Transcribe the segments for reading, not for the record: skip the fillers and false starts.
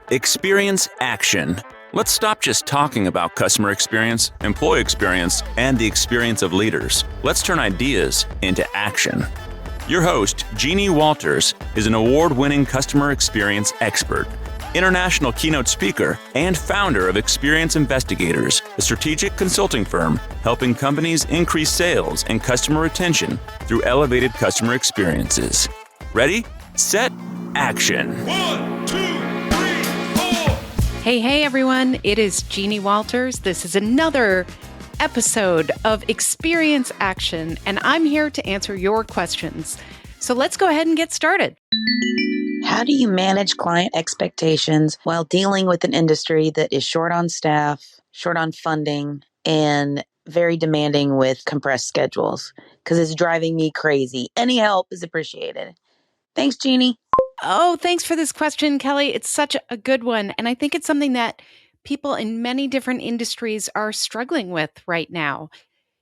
Experience action. Let's stop just talking about customer experience, employee experience, and the experience of leaders. Let's turn ideas into action. Your host, Jeannie Walters, is an award-winning customer experience expert, international keynote speaker, and founder of Experience Investigators, a strategic consulting firm helping companies increase sales and customer retention through elevated customer experiences. Ready, set, action. 1, 2, 3, 4. Hey, everyone. It is Jeannie Walters. This is another episode of Experience Action, and I'm here to answer your questions. So let's go ahead and get started. How do you manage client expectations while dealing with an industry that is short on staff, short on funding, and very demanding with compressed schedules? Because it's driving me crazy. Any help is appreciated. Thanks, Jeannie. Oh, thanks for this question, Kelly. It's such a good one. And I think it's something that people in many different industries are struggling with right now.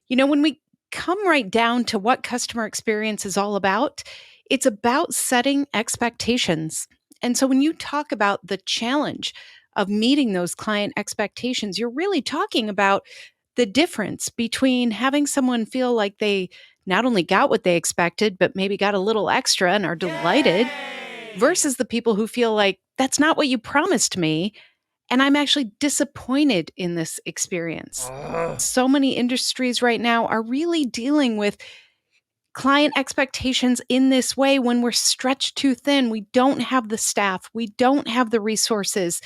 You know, when we come right down to what customer experience is all about, it's about setting expectations. And so when you talk about the challenge of meeting those client expectations, you're really talking about the difference between having someone feel like they not only got what they expected, but maybe got a little extra and are delighted, versus the people who feel like that's not what you promised me, and I'm actually disappointed in this experience. So many industries right now are really dealing with client expectations in this way when we're stretched too thin. We don't have the staff. We don't have the resources.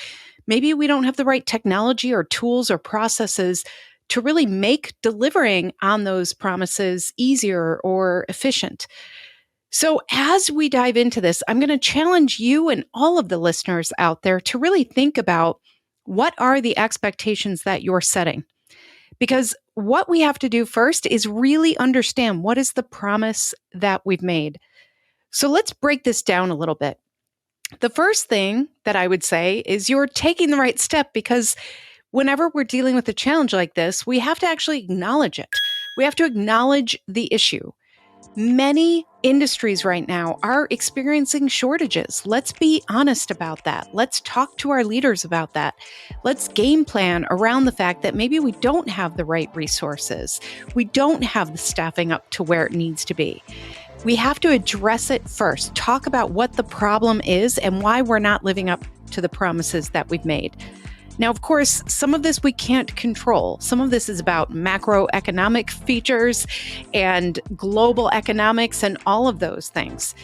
Maybe we don't have the right technology or tools or processes to really make delivering on those promises easier or efficient. So as we dive into this, I'm going to challenge you and all of the listeners out there to really think about what are the expectations that you're setting. Because what we have to do first is really understand what is the promise that we've made. So let's break this down a little bit. The first thing that I would say is you're taking the right step, because whenever we're dealing with a challenge like this, we have to actually acknowledge it. We have to acknowledge the issue. Many industries right now are experiencing shortages. Let's be honest about that. Let's talk to our leaders about that. Let's game plan around the fact that maybe we don't have the right resources. We don't have the staffing up to where it needs to be. We have to address it first. Talk about what the problem is and why we're not living up to the promises that we've made. Now, of course, some of this we can't control. Some of this is about macroeconomic features and global economics and all of those things.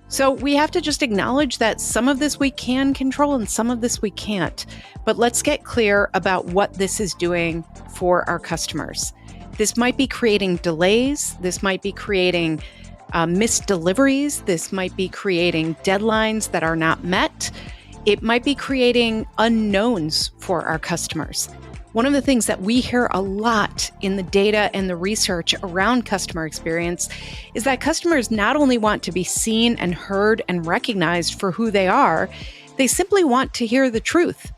So we have to just acknowledge that some of this we can control and some of this we can't. But let's get clear about what this is doing for our customers. This might be creating delays. This might be creating missed deliveries. This might be creating deadlines that are not met. It might be creating unknowns for our customers. One of the things that we hear a lot in the data and the research around customer experience is that customers not only want to be seen and heard and recognized for who they are, they simply want to hear the truth.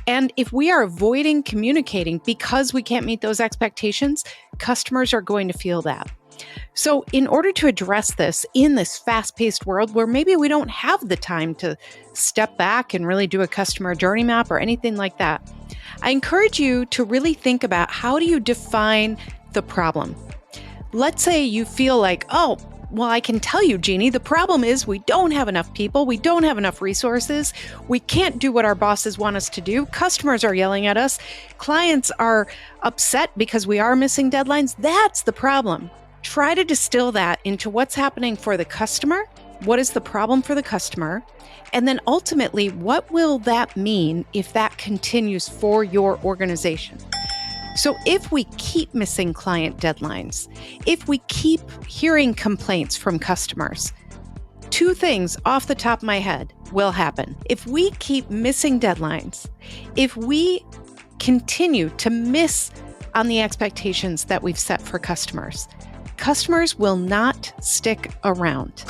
And if we are avoiding communicating because we can't meet those expectations, customers are going to feel that. So in order to address this in this fast-paced world where maybe we don't have the time to step back and really do a customer journey map or anything like that, I encourage you to really think about, how do you define the problem? Let's say you feel like, oh, well, I can tell you, Jeannie, the problem is we don't have enough people. We don't have enough resources. We can't do what our bosses want us to do. Customers are yelling at us. Clients are upset because we are missing deadlines. That's the problem. Try to distill that into what's happening for the customer, what is the problem for the customer, and then ultimately, what will that mean if that continues for your organization? So if we keep missing client deadlines, if we keep hearing complaints from customers, two things off the top of my head will happen. If we keep missing deadlines, if we continue to miss on the expectations that we've set for customers, customers will not stick around.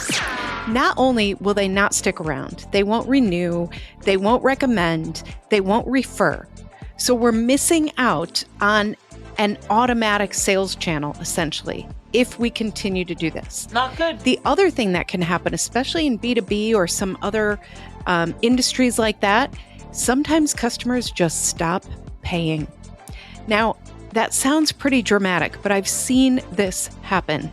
Not only will they not stick around, they won't renew, they won't recommend, they won't refer. So we're missing out on an automatic sales channel, essentially, if we continue to do this. Not good. The other thing that can happen, especially in B2B or some other industries like that, Sometimes customers just stop paying. Now, that sounds pretty dramatic, but I've seen this happen.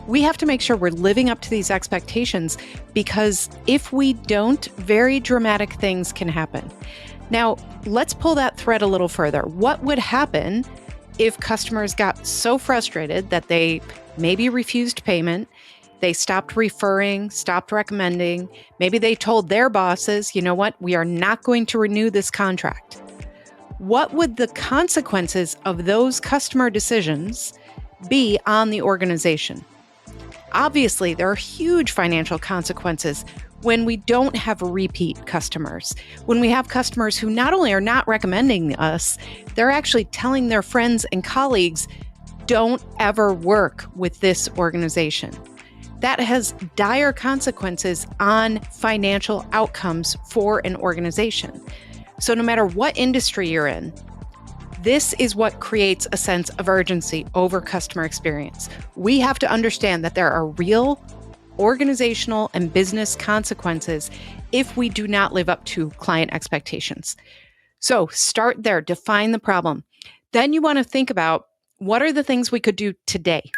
We have to make sure we're living up to these expectations because if we don't, very dramatic things can happen. Now, let's pull that thread a little further. What would happen if customers got so frustrated that they maybe refused payment, they stopped referring, stopped recommending, maybe they told their bosses, you know what, we are not going to renew this contract? What would the consequences of those customer decisions be on the organization? Obviously, there are huge financial consequences when we don't have repeat customers, when we have customers who not only are not recommending us, they're actually telling their friends and colleagues, don't ever work with this organization. That has dire consequences on financial outcomes for an organization. So no matter what industry you're in, this is what creates a sense of urgency over customer experience. We have to understand that there are real organizational and business consequences if we do not live up to client expectations. So start there, define the problem. Then you want to think about what are the things we could do today.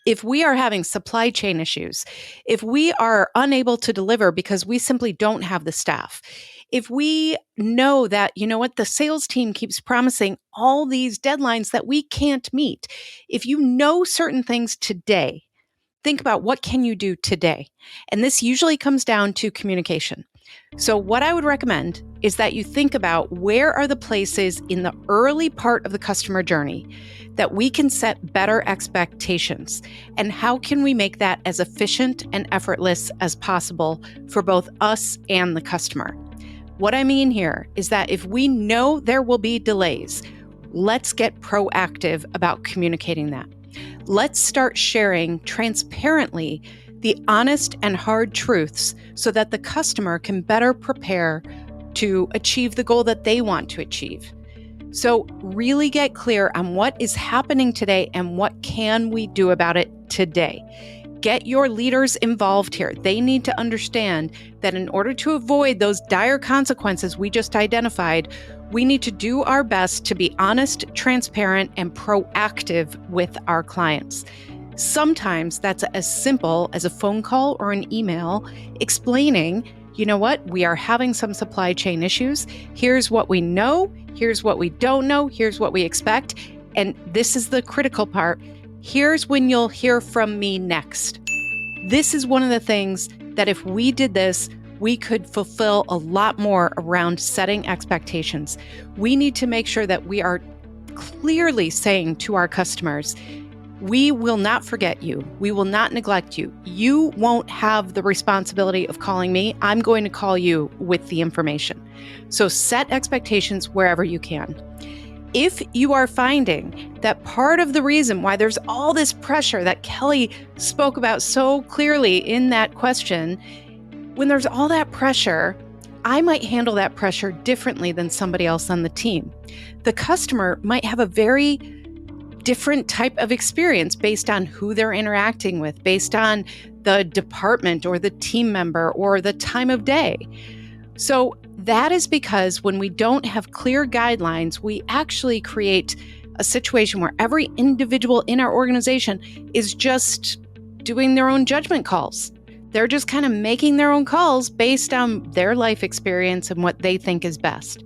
If we are having supply chain issues, if we are unable to deliver because we simply don't have the staff, if we know that, you know what, the sales team keeps promising all these deadlines that we can't meet, if you know certain things today, think about what can you do today? And this usually comes down to communication. So what I would recommend is that you think about where are the places in the early part of the customer journey that we can set better expectations, and how can we make that as efficient and effortless as possible for both us and the customer. What I mean here is that if we know there will be delays, let's get proactive about communicating that. Let's start sharing transparently the honest and hard truths so that the customer can better prepare to achieve the goal that they want to achieve. So really get clear on what is happening today and what can we do about it today. Get your leaders involved here. They need to understand that in order to avoid those dire consequences we just identified, we need to do our best to be honest, transparent, and proactive with our clients. Sometimes that's as simple as a phone call or an email explaining, you know what, we are having some supply chain issues. Here's what we know. Here's what we don't know. Here's what we expect. And this is the critical part. Here's when you'll hear from me next. This is one of the things that if we did this, we could fulfill a lot more around setting expectations. We need to make sure that we are clearly saying to our customers, we will not forget you. We will not neglect you. You won't have the responsibility of calling me. I'm going to call you with the information. So set expectations wherever you can. If you are finding that part of the reason why there's all this pressure that Kelly spoke about so clearly in that question, when there's all that pressure, I might handle that pressure differently than somebody else on the team. The customer might have a very different type of experience based on who they're interacting with, based on the department or the team member or the time of day. So that is because when we don't have clear guidelines, we actually create a situation where every individual in our organization is just doing their own judgment calls. They're just kind of making their own calls based on their life experience and what they think is best.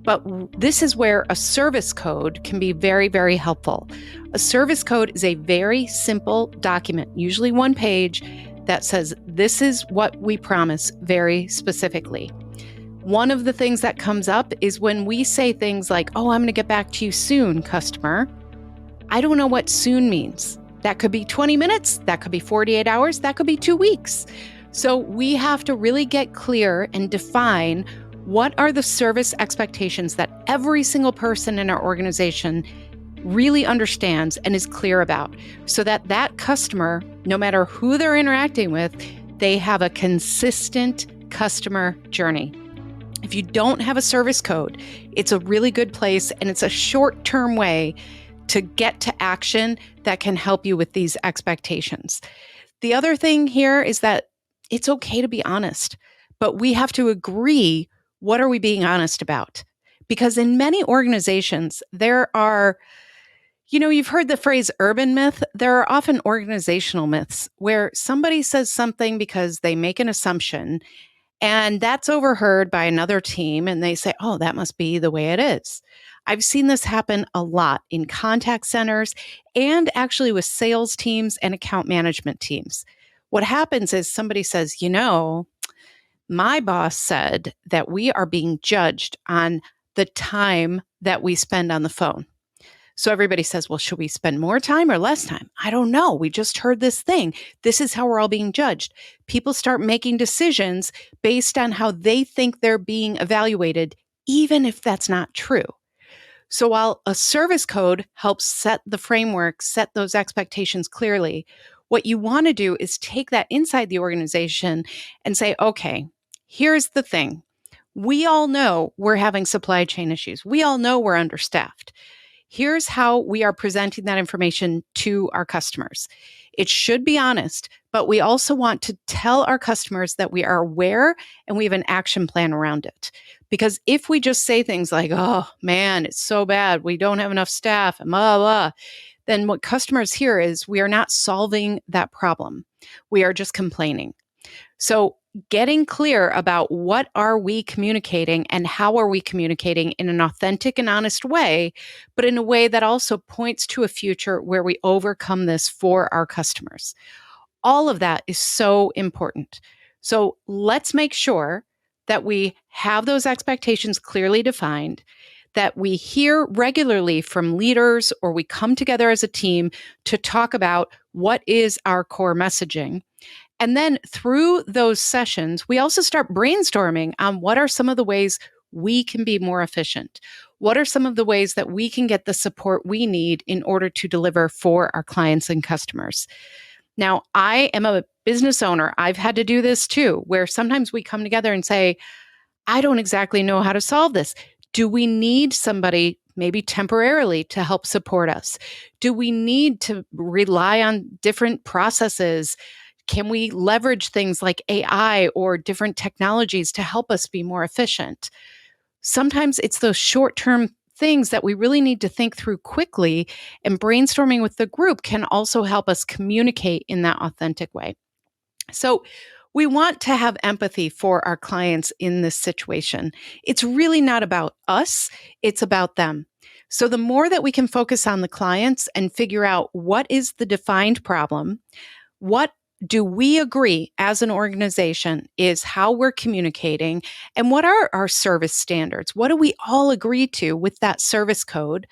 But this is where a service code can be very, very helpful. A service code is a very simple document, usually one page, that says this is what we promise very specifically. One of the things that comes up is when we say things like, oh, I'm going to get back to you soon, customer. I don't know what soon means. That could be 20 minutes, that could be 48 hours, that could be 2 weeks. So we have to really get clear and define what are the service expectations that every single person in our organization really understands and is clear about, so that that customer, no matter who they're interacting with, they have a consistent customer journey. If you don't have a service code, it's a really good place, and it's a short-term way to get to action that can help you with these expectations. The other thing here is that it's okay to be honest, but we have to agree What are we being honest about? Because in many organizations, there are, you've heard the phrase urban myth. There are often organizational myths where somebody says something because they make an assumption and that's overheard by another team and they say, oh, that must be the way it is. I've seen this happen a lot in contact centers and actually with sales teams and account management teams. What happens is somebody says, my boss said that we are being judged on the time that we spend on the phone. So everybody says, well, should we spend more time or less time? I don't know. We just heard this thing. This is how we're all being judged. People start making decisions based on how they think they're being evaluated, even if that's not true. So while a service code helps set the framework, set those expectations clearly, what you want to do is take that inside the organization and say, okay, here's the thing. We all know we're having supply chain issues. We all know we're understaffed. Here's how we are presenting that information to our customers. It should be honest, but we also want to tell our customers that we are aware and we have an action plan around it. Because if we just say things like, oh man, it's so bad, we don't have enough staff, and blah, blah, then what customers hear is we are not solving that problem. We are just complaining. So getting clear about what are we communicating and how are we communicating in an authentic and honest way, but in a way that also points to a future where we overcome this for our customers. All of that is so important. So let's make sure that we have those expectations clearly defined, that we hear regularly from leaders or we come together as a team to talk about what is our core messaging. And then through those sessions, we also start brainstorming on what are some of the ways we can be more efficient. What are some of the ways that we can get the support we need in order to deliver for our clients and customers? Now, I am a business owner. I've had to do this too, where sometimes we come together and say, I don't exactly know how to solve this. Do we need somebody maybe temporarily to help support us? Do we need to rely on different processes? Can we leverage things like AI or different technologies to help us be more efficient? Sometimes it's those short-term things that we really need to think through quickly, and brainstorming with the group can also help us communicate in that authentic way. So we want to have empathy for our clients in this situation. It's really not about us, it's about them. So the more that we can focus on the clients and figure out what is the defined problem, what do we agree as an organization is how we're communicating, and what are our service standards? What do we all agree to with that service code?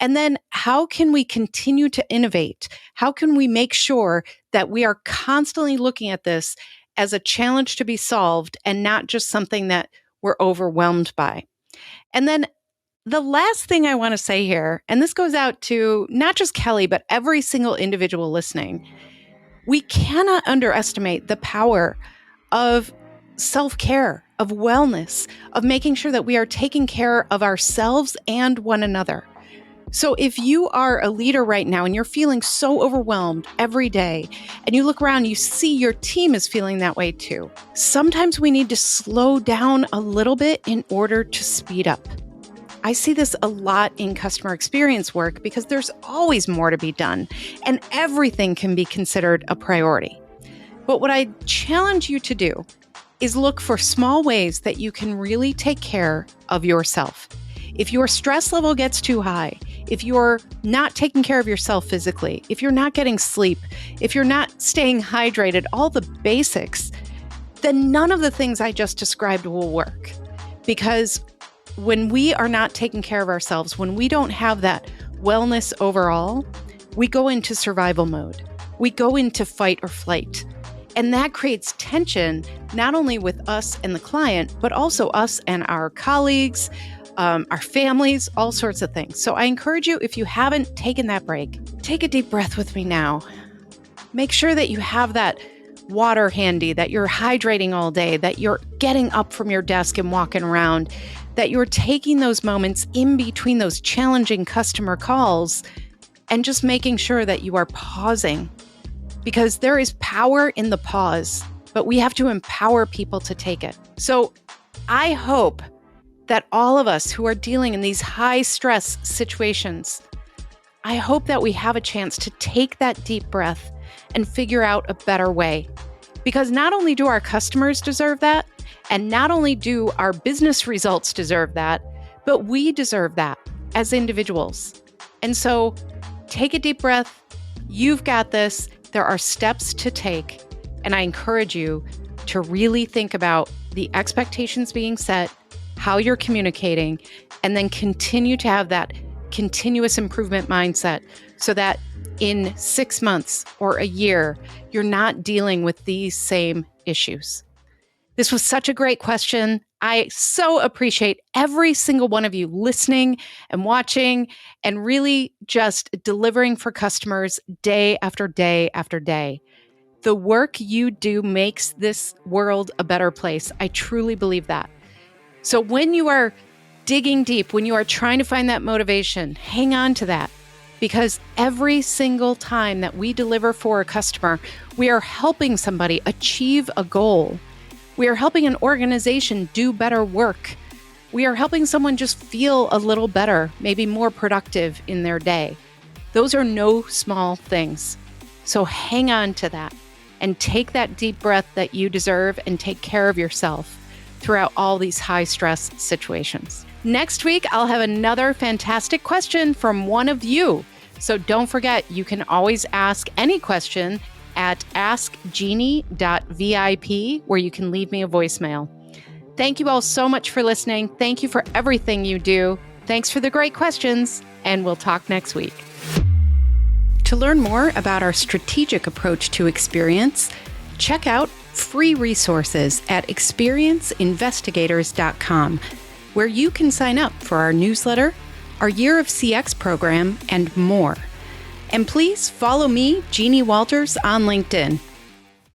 And then how can we continue to innovate? How can we make sure that we are constantly looking at this as a challenge to be solved and not just something that we're overwhelmed by? And then the last thing I want to say here, and this goes out to not just Kelly, but every single individual listening, we cannot underestimate the power of self-care, of wellness, of making sure that we are taking care of ourselves and one another. So if you are a leader right now and you're feeling so overwhelmed every day, and you look around, you see your team is feeling that way too. Sometimes we need to slow down a little bit in order to speed up. I see this a lot in customer experience work because there's always more to be done and everything can be considered a priority. But what I challenge you to do is look for small ways that you can really take care of yourself. If your stress level gets too high, if you're not taking care of yourself physically, if you're not getting sleep, if you're not staying hydrated, all the basics, then none of the things I just described will work. Because when we are not taking care of ourselves, when we don't have that wellness overall, we go into survival mode. We go into fight or flight. And that creates tension, not only with us and the client, but also us and our colleagues, our families, all sorts of things. So I encourage you, if you haven't taken that break, take a deep breath with me now. Make sure that you have that water handy, that you're hydrating all day, that you're getting up from your desk and walking around, that you're taking those moments in between those challenging customer calls and just making sure that you are pausing, because there is power in the pause, but we have to empower people to take it. So I hope that all of us who are dealing in these high stress situations, I hope that we have a chance to take that deep breath and figure out a better way. Because not only do our customers deserve that, and not only do our business results deserve that, but we deserve that as individuals. And so take a deep breath. You've got this. There are steps to take. And I encourage you to really think about the expectations being set, how you're communicating, and then continue to have that continuous improvement mindset so that in 6 months or a year, you're not dealing with these same issues. This was such a great question. I so appreciate every single one of you listening and watching and really just delivering for customers day after day after day. The work you do makes this world a better place. I truly believe that. So when you are digging deep, when you are trying to find that motivation, hang on to that. Because every single time that we deliver for a customer, we are helping somebody achieve a goal. We are helping an organization do better work. We are helping someone just feel a little better, maybe more productive in their day. Those are no small things. So hang on to that and take that deep breath that you deserve and take care of yourself throughout all these high stress situations. Next week, I'll have another fantastic question from one of you. So don't forget, you can always ask any question at askjeannie.vip, where you can leave me a voicemail. Thank you all so much for listening. Thank you for everything you do. Thanks for the great questions, and we'll talk next week. To learn more about our strategic approach to experience, check out free resources at experienceinvestigators.com, where you can sign up for our newsletter, our Year of CX program, and more. And please follow me, Jeannie Walters, on LinkedIn.